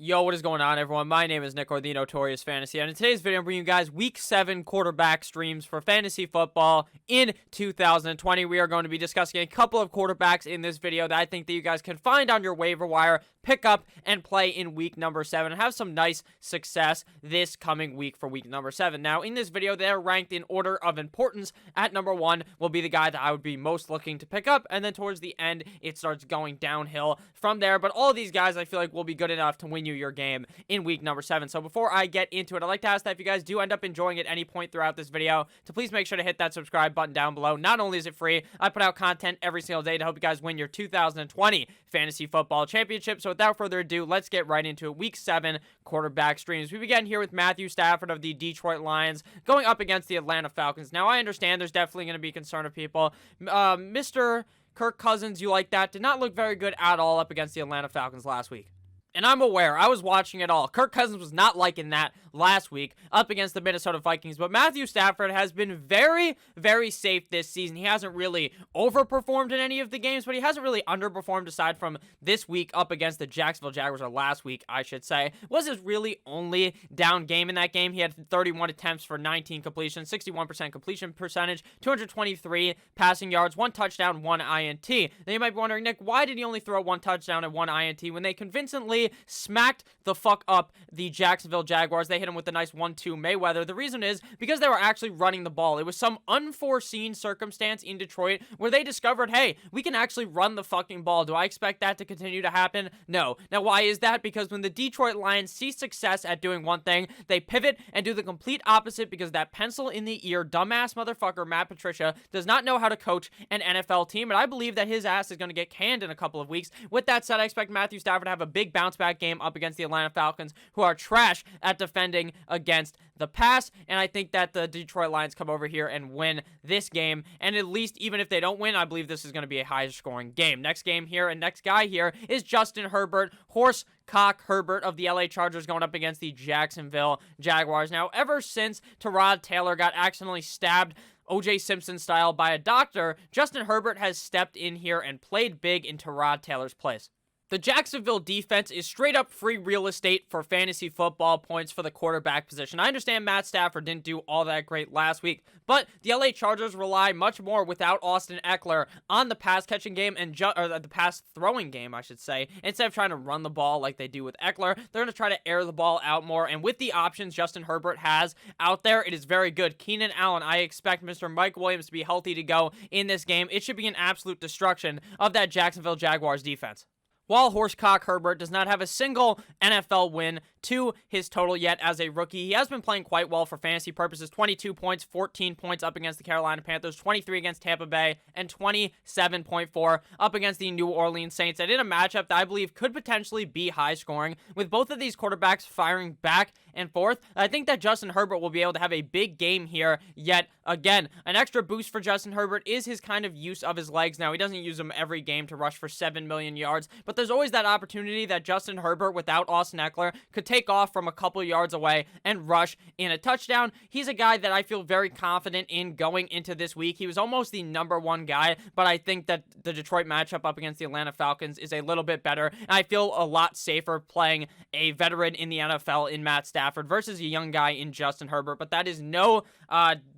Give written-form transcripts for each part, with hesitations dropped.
Yo, what is going on, everyone? My name is Nick, or the Notorious Fantasy, and in today's video, I'm bringing you guys Week 7 quarterback streams for fantasy football in 2020. We are going to be discussing a couple of quarterbacks in this video that I think that you guys can find on your waiver wire, pick up, and play in week number 7, and have some nice success this coming week for week number 7. Now, in this video, they're ranked in order of importance. At number 1 will be the guy that I would be most looking to pick up, and then towards the end, it starts going downhill from there. But all of these guys, I feel like, will be good enough to win you your game in week number 7. So before I get into it, I'd like to ask that if you guys do end up enjoying at any point throughout this video, to please make sure to hit that subscribe button down below. Not only is it free, I put out content every single day to help you guys win your 2020 Fantasy Football Championship. So without further ado, let's get right into it. Week 7 quarterback streams. We begin here with Matthew Stafford of the Detroit Lions going up against the Atlanta Falcons. Now, I understand there's definitely going to be concern of people. Mr. Kirk Cousins, you like that, did not look very good at all up against the Atlanta Falcons last week. And I'm aware, I was watching it all. Kirk Cousins was not liking that last week up against the Minnesota Vikings. But Matthew Stafford has been very, very safe this season. He hasn't really overperformed in any of the games, but he hasn't really underperformed aside from this week up against the Jacksonville Jaguars, or last week, I should say. Was his really only down game in that game. He had 31 attempts for 19 completions, 61% completion percentage, 223 passing yards, 1 touchdown, 1 INT. Now you might be wondering, Nick, why did he only throw 1 touchdown and 1 INT when they convincingly smacked the fuck up the Jacksonville Jaguars? They hit him with a nice 1-2 Mayweather. The reason is because they were actually running the ball. It was some unforeseen circumstance in Detroit where they discovered, hey, we can actually run the fucking ball. Do I expect that to continue to happen? No. Now, why is that? Because when the Detroit Lions see success at doing one thing, they pivot and do the complete opposite, because that pencil in the ear, dumbass motherfucker Matt Patricia does not know how to coach an NFL team, and I believe that his ass is going to get canned in a couple of weeks. With that said, I expect Matthew Stafford to have a big bounce back game up against the Atlanta Falcons, who are trash at defending against the pass, and I think that the Detroit Lions come over here and win this game, and at least even if they don't win, I believe this is going to be a high-scoring game. Next game here, and next guy here is Justin Herbert, Horsecock Herbert of the LA Chargers, going up against the Jacksonville Jaguars. Now, ever since Tyrod Taylor got accidentally stabbed O.J. Simpson style by a doctor, Justin Herbert has stepped in here and played big in Tyrod Taylor's place. The Jacksonville defense is straight up free real estate for fantasy football points for the quarterback position. I understand Matt Stafford didn't do all that great last week, but the LA Chargers rely much more without Austin Eckler on the pass catching game and the pass throwing game, I should say. Instead of trying to run the ball like they do with Eckler, they're going to try to air the ball out more, and with the options Justin Herbert has out there, it is very good. Keenan Allen, I expect Mr. Mike Williams to be healthy to go in this game. It should be an absolute destruction of that Jacksonville Jaguars defense. While Horsecock Herbert does not have a single NFL win to his total yet as a rookie, he has been playing quite well for fantasy purposes. 22 points, 14 points up against the Carolina Panthers, 23 against Tampa Bay, and 27.4 up against the New Orleans Saints. And in a matchup that I believe could potentially be high scoring, with both of these quarterbacks firing back and forth, I think that Justin Herbert will be able to have a big game here yet again. An extra boost for Justin Herbert is his kind of use of his legs. Now, he doesn't use them every game to rush for 7 million yards, but there's always that opportunity that Justin Herbert, without Austin Eckler, could take off from a couple yards away and rush in a touchdown. He's a guy that I feel very confident in going into this week. He was almost the number 1 guy, but I think that the Detroit matchup up against the Atlanta Falcons is a little bit better, and I feel a lot safer playing a veteran in the NFL in Matt Stafford versus a young guy in Justin Herbert. But that is no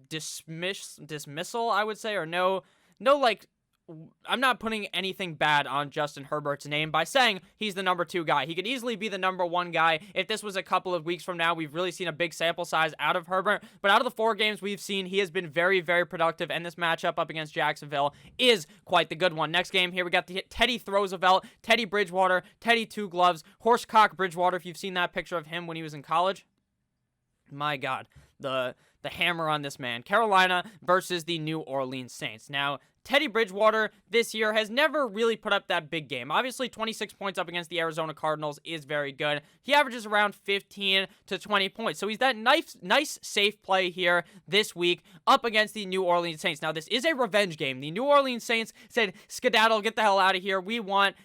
dismissal, I would say, or no like, I'm not putting anything bad on Justin Herbert's name by saying he's the number 2 guy. He could easily be the number 1 guy if this was a couple of weeks from now. We've really seen a big sample size out of Herbert, but out of the 4 games we've seen, he has been very, very productive, and this matchup up against Jacksonville is quite the good one. Next game here, we got the Teddy Roosevelt, Teddy Bridgewater, Teddy Two Gloves, Horsecock Bridgewater. If you've seen that picture of him when he was in college, my God, the hammer on this man. Carolina versus the New Orleans Saints. Now, Teddy Bridgewater this year has never really put up that big game. Obviously, 26 points up against the Arizona Cardinals is very good. He averages around 15 to 20 points. So he's that nice, safe play here this week up against the New Orleans Saints. Now, this is a revenge game. The New Orleans Saints said, skedaddle, get the hell out of here. We want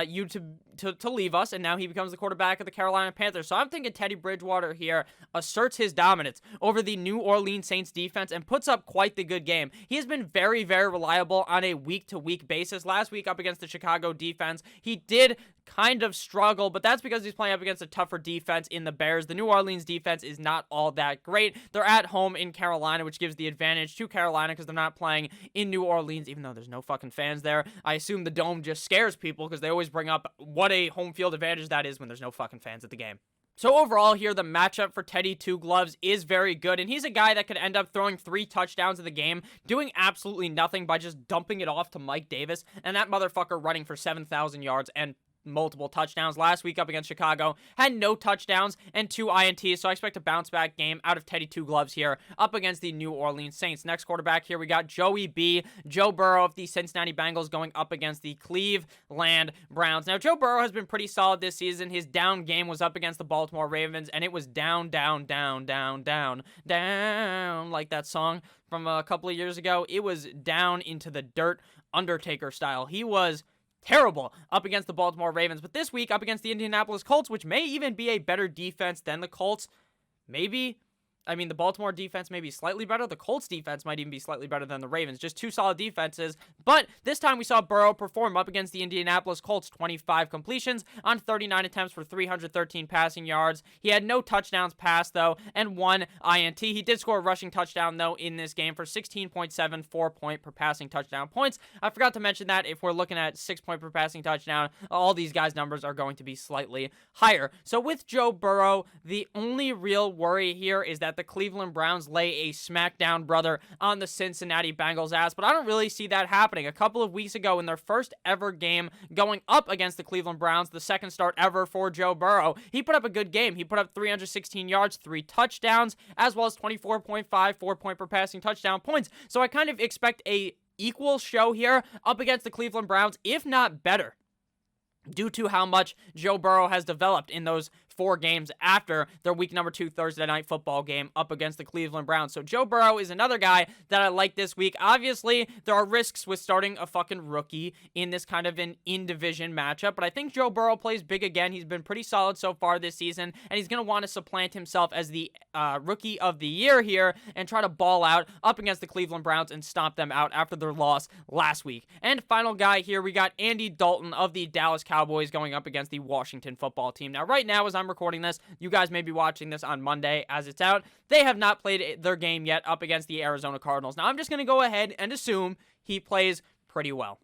you to to leave us, and now he becomes the quarterback of the Carolina Panthers. So I'm thinking Teddy Bridgewater here asserts his dominance over the New Orleans Saints defense and puts up quite the good game. He has been very, very reliable on a week-to-week basis. Last week up against the Chicago defense, he did kind of struggle, but that's because he's playing up against a tougher defense in the Bears. The New Orleans defense is not all that great. They're at home in Carolina, which gives the advantage to Carolina because they're not playing in New Orleans, even though there's no fucking fans there. I assume the Dome just scares people because they always bring up what a home field advantage that is when there's no fucking fans at the game. So overall here, the matchup for Teddy Two Gloves is very good, and he's a guy that could end up throwing 3 touchdowns in the game, doing absolutely nothing by just dumping it off to Mike Davis, and that motherfucker running for 7,000 yards and multiple touchdowns. Last week up against Chicago, had no touchdowns and 2 INTs, so I expect a bounce back game out of Teddy Two Gloves here up against the New Orleans Saints. Next quarterback here, we got Joey B. Joe Burrow of the Cincinnati Bengals going up against the Cleveland Browns. Now, Joe Burrow has been pretty solid this season. His down game was up against the Baltimore Ravens, and it was down, like that song from a couple of years ago. It was down into the dirt, Undertaker style. He was terrible up against the Baltimore Ravens. But this week up against the Indianapolis Colts, which may even be a better defense than the Colts. Maybe. I mean, the Baltimore defense may be slightly better. The Colts defense might even be slightly better than the Ravens. Just 2 solid defenses. But this time we saw Burrow perform up against the Indianapolis Colts. 25 completions on 39 attempts for 313 passing yards. He had no touchdowns passed, though, and 1 INT. He did score a rushing touchdown, though, in this game for 16.74 point per passing touchdown points. I forgot to mention that if we're looking at 6 point per passing touchdown, all these guys' numbers are going to be slightly higher. So with Joe Burrow, the only real worry here is that the Cleveland Browns lay a smackdown, brother, on the Cincinnati Bengals ass, but I don't really see that happening. A couple of weeks ago in their first ever game going up against the Cleveland Browns, the second start ever for Joe Burrow, he put up a good game. He put up 316 yards, 3 touchdowns, as well as 24.5 4-point per passing touchdown points. So I kind of expect a equal show here up against the Cleveland Browns, if not better, due to how much Joe Burrow has developed in those 4 games after their week number 2 Thursday night football game up against the Cleveland Browns. So Joe Burrow is another guy that I like this week. Obviously, there are risks with starting a fucking rookie in this kind of an in-division matchup, but I think Joe Burrow plays big again. He's been pretty solid so far this season, and he's going to want to supplant himself as the rookie of the year here and try to ball out up against the Cleveland Browns and stomp them out after their loss last week. And final guy here, we got Andy Dalton of the Dallas Cowboys going up against the Washington football team. Now, right now, as I'm recording this, you guys may be watching this on Monday as it's out. They have not played their game yet up against the Arizona Cardinals. Now, I'm just going to go ahead and assume he plays pretty well,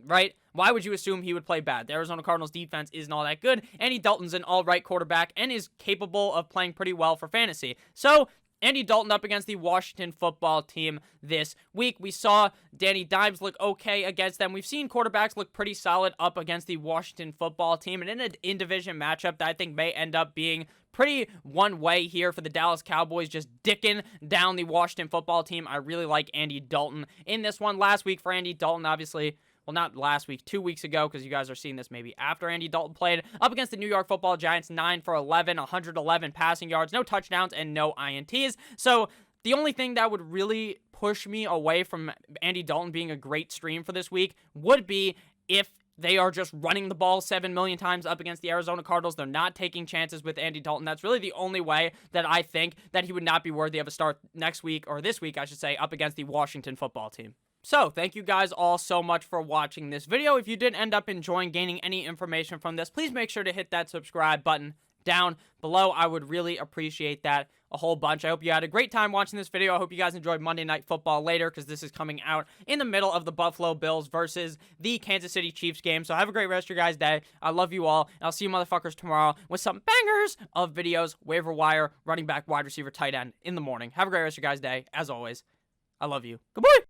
right? Why would you assume he would play bad? The Arizona Cardinals defense isn't all that good. Andy Dalton's an all-right quarterback and is capable of playing pretty well for fantasy. So Andy Dalton up against the Washington football team this week. We saw Danny Dimes look okay against them. We've seen quarterbacks look pretty solid up against the Washington football team. And in an in-division matchup that I think may end up being pretty one-way here for the Dallas Cowboys, just dicking down the Washington football team, I really like Andy Dalton in this one. Last week for Andy Dalton, obviously, well, not last week, 2 weeks ago, because you guys are seeing this maybe after Andy Dalton played, up against the New York Football Giants, 9 for 11, 111 passing yards, no touchdowns, and no INTs. So the only thing that would really push me away from Andy Dalton being a great stream for this week would be if they are just running the ball 7 million times up against the Arizona Cardinals. They're not taking chances with Andy Dalton. That's really the only way that I think that he would not be worthy of a start next week, or this week, I should say, up against the Washington football team. So, thank you guys all so much for watching this video. If you did end up enjoying gaining any information from this, please make sure to hit that subscribe button down below. I would really appreciate that a whole bunch. I hope you had a great time watching this video. I hope you guys enjoyed Monday Night Football later, because this is coming out in the middle of the Buffalo Bills versus the Kansas City Chiefs game. So have a great rest of your guys' day. I love you all, and I'll see you motherfuckers tomorrow with some bangers of videos, waiver wire, running back, wide receiver, tight end in the morning. Have a great rest of your guys' day. As always, I love you. Goodbye!